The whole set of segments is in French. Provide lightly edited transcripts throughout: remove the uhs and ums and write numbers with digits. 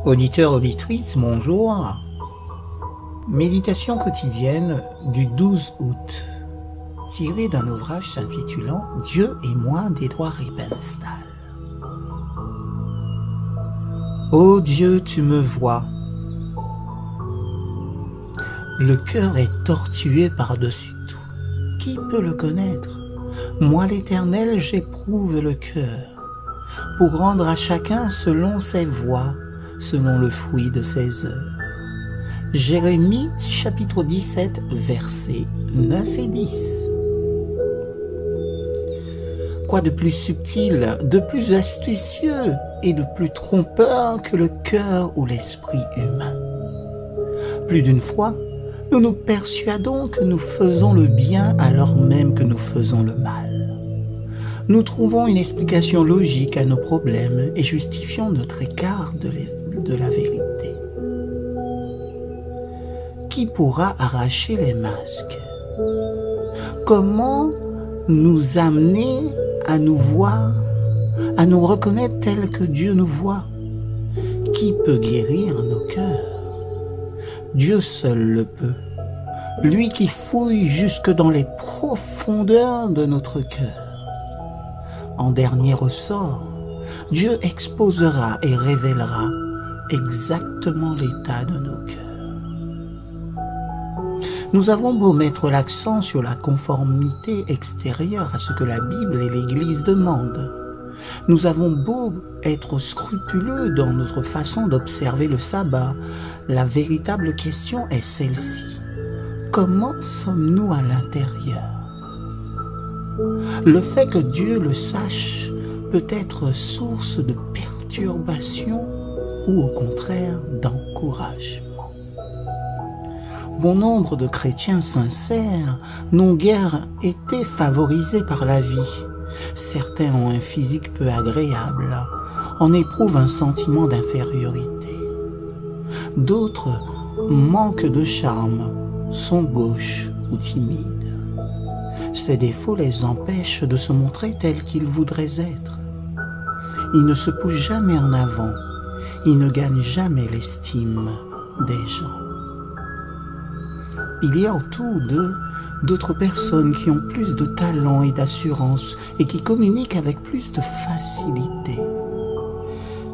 Auditeurs, auditrices, bonjour. Méditation quotidienne du 12 août, tirée d'un ouvrage s'intitulant « Dieu et moi » d'Édouard Rippenstall. Ô Dieu, tu me vois. Le cœur est tortué par-dessus tout. Qui peut le connaître? Moi, l'Éternel, j'éprouve le cœur, pour rendre à chacun selon ses voies, selon le fruit de ses œuvres. Jérémie, chapitre 17, versets 9 et 10. Quoi de plus subtil, de plus astucieux et de plus trompeur que le cœur ou l'esprit humain? Plus d'une fois, nous nous persuadons que nous faisons le bien alors même que nous faisons le mal. Nous trouvons une explication logique à nos problèmes et justifions notre écart de la vérité. Qui pourra arracher les masques? Comment nous amener à nous voir, à nous reconnaître tel que Dieu nous voit? Qui peut guérir nos cœurs? Dieu seul le peut, lui qui fouille jusque dans les profondeurs de notre cœur. En dernier ressort, Dieu exposera et révélera exactement l'état de nos cœurs. Nous avons beau mettre l'accent sur la conformité extérieure à ce que la Bible et l'Église demandent. Nous avons beau être scrupuleux dans notre façon d'observer le sabbat, la véritable question est celle-ci. Comment sommes-nous à l'intérieur? Le fait que Dieu le sache peut être source de perturbation ou au contraire d'encouragement. Bon nombre de chrétiens sincères n'ont guère été favorisés par la vie. Certains ont un physique peu agréable, en éprouvent un sentiment d'infériorité. D'autres manquent de charme, sont gauches ou timides. Ces défauts les empêchent de se montrer tels qu'ils voudraient être. Ils ne se poussent jamais en avant, ils ne gagnent jamais l'estime des gens. Il y a autour d'eux d'autres personnes qui ont plus de talent et d'assurance et qui communiquent avec plus de facilité.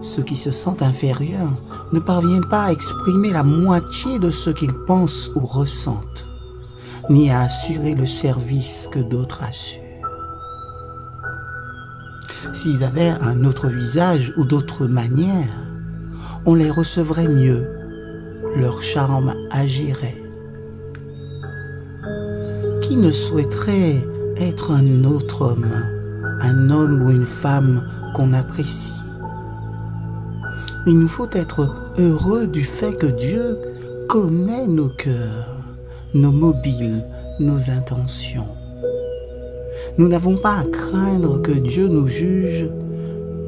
Ceux qui se sentent inférieurs ne parviennent pas à exprimer la moitié de ce qu'ils pensent ou ressentent, ni à assurer le service que d'autres assurent. S'ils avaient un autre visage ou d'autres manières, on les recevrait mieux, leur charme agirait. Qui ne souhaiterait être un autre homme ou une femme qu'on apprécie? Il nous faut être heureux du fait que Dieu connaît nos cœurs, nos mobiles, nos intentions. Nous n'avons pas à craindre que Dieu nous juge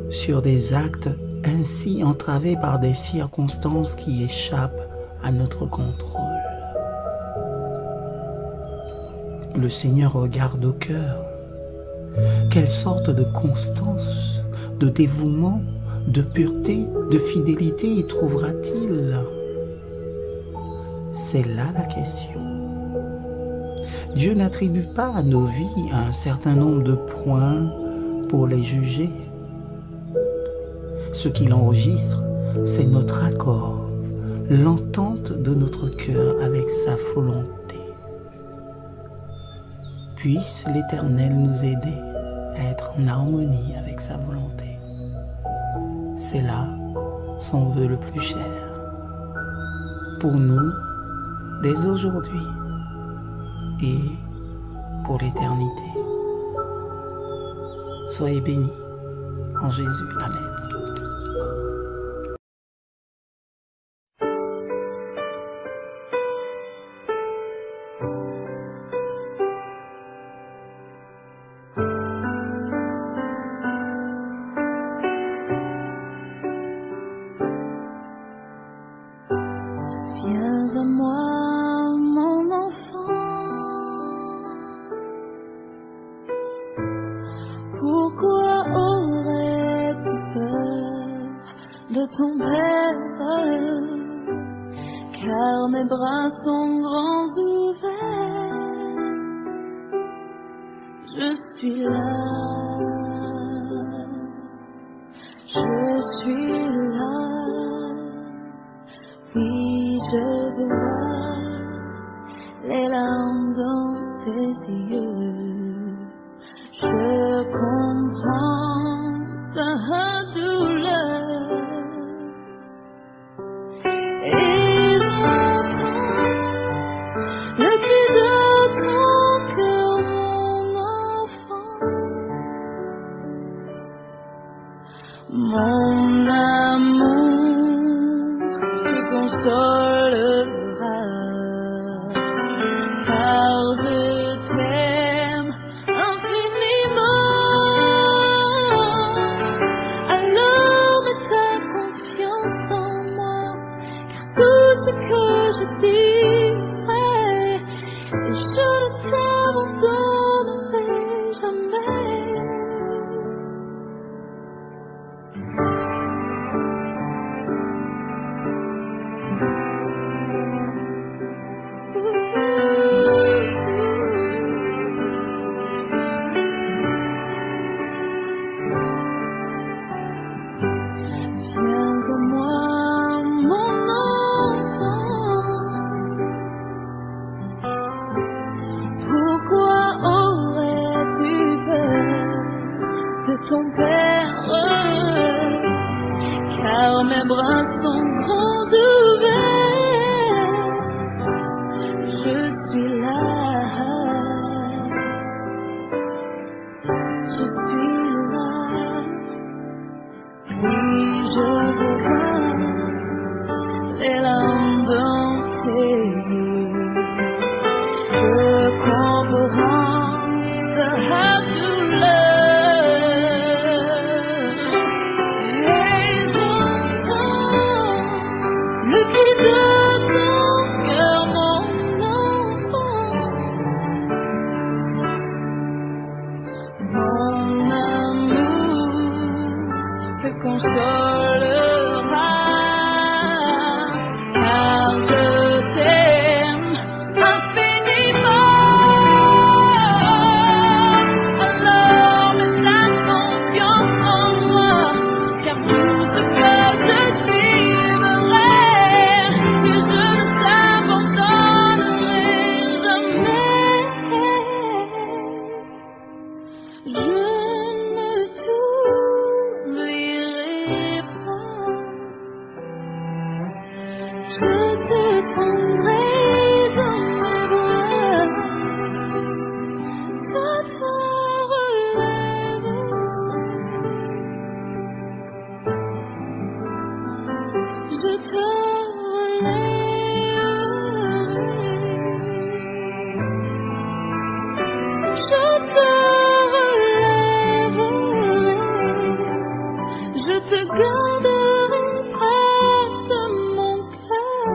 sur des actes ainsi entravés par des circonstances qui échappent à notre contrôle. Le Seigneur regarde au cœur. Quelle sorte de constance, de dévouement, de pureté, de fidélité y trouvera-t-il? C'est là la question. Dieu n'attribue pas à nos vies un certain nombre de points pour les juger. Ce qu'il enregistre, c'est notre accord, l'entente de notre cœur avec sa volonté. Puisse l'Éternel nous aider à être en harmonie avec sa volonté. C'est là son vœu le plus cher pour nous dès aujourd'hui et pour l'éternité. Soyez bénis en Jésus. Amen. Viens à moi, mon enfant. Pourquoi aurais-tu peur? de ton père, car mes bras sont grands ouverts. Je suis là, je suis là, oui je vois les larmes dans tes yeux, je comprends ta douleur et j'entends le cri de ton cœur, mon enfant, mon amour, tu consoleras, car je t'aime infiniment. Alors mets ta confiance en moi, car tout ce que je dirai, et je ne t'abandonnerai jamais. Viens à moi, mon enfant. Pourquoi aurais-tu peur de ton père? Car mes bras sont grands ouverts. Je suis là, je suis là. Oui, je vois les larmes dans tes yeux. Je comprends ta douleur et j'entends le cri de ton cœur, mon enfant, mon amour te consolera, car je t'aime infiniment. Alors mets ta confiance en moi, car tout ce que je vivrai, et je ne t'abandonnerai jamais. Je ne t'oublierai pas, je te prendrai dans mes bras, je te relèverai, je te relèverai, je te relèverai, je te garderai près de mon cœur.